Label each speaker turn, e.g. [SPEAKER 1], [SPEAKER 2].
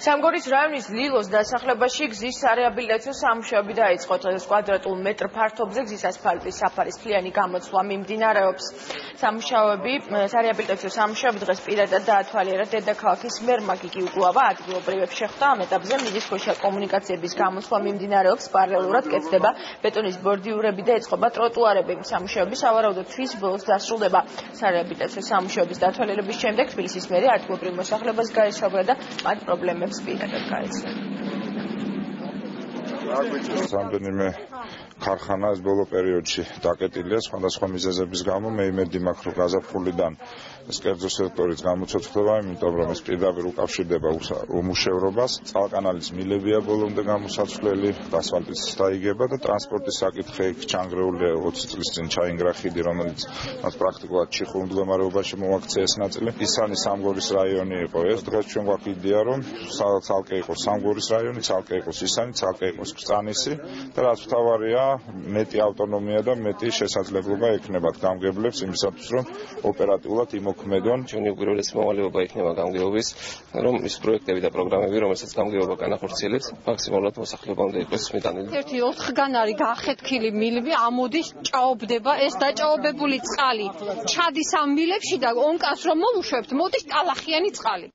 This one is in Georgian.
[SPEAKER 1] სამგორის რაიონის ლილოს დასახლებაში გზის სარეაბილიტაციო სამუშაოები დაიწყო. დღეს კვადრატულ მეტრ ფართობზე გზის ასფალტის საფარის მთლიანი გამოცვლა მიმდინარეობს. სარეაბილიტაციო სამუშაოები დღეს პირადად დაათვალიერა დედაქალაქის მერმა გიგი უგულავა ადგილობრივებს შეხვდა. ამ ეტაპზე მიწისქვეშა კომუნიკაციების გამოცვლა მიმდინარეობს. პარალელურად კეთდება ბეტონის ბორდიურები და ეწყობა ტროტუარები. სამუშაოები სავარაუდოდ თვის ბოლოს დასრულდება. სარეაბილიტაციო სამუშაოების დათვალიერების შემდეგ თბილისის მერი ადგილობრივ მოსახლეობას გაესაუბრა და მათ პრობლემებს პირადად გაეცნო.
[SPEAKER 2] რამდენიმე ქარხანა ეს ბოლო პერიოდში დაკეტილია სხვადასხვა მიზეზების გამო. მე იმედი მაქვს, რომ გაზაფხულიდან ეს კერძო სექტორიც გამოცოცხლდება, იმიტომ რომ ეს პირდაპირ უკავშირდება უმუშევრობას. წყალკანალის მილებია ბოლომდე გამოსაცვლელი, ასფალტიც დაიგება და ტრანსპორტის საკითხი ჩანგრეულია 20 წლის წინ ჩაინგრა ხიდი, რომელიც მას პრაქტიკულად ჩიხურ მდგომარეობაში მოაქცია ეს ნაწილი. ისანი სამგორის რაიონი იყო ეს. დღეს ჩვენ გვაქვს იდეა, რომ ცალკე იყოს სამგორის რაიონი, ცალკე იყოს ისანი, ცალკე იყოს კრწანისი და რაც მთავარია მეტი ავტონომია და მეტი შესაძლებლობა ექნებათ გამგებლებს იმისათვის, რომ ოპერატიულად იმოქმედონ.
[SPEAKER 3] ჩვენი უპირველესი მოვალეობა იქნება გამგეობის, რომ ის პროექტები და პროგრამები, რომელსაც გამგეობა განახორციელებს, მაქსიმალურად მოსახლეობამდე იყოს მიტანილი.
[SPEAKER 4] 1-4-გან არის გახეთქილი მილები, ამოდის ჭაობდება ეს დაჭაობებული წყალი. ჩადის ამ მილებში და ონკას რომ მოვუშვებთ, მოდის ტალახიანი წყალი.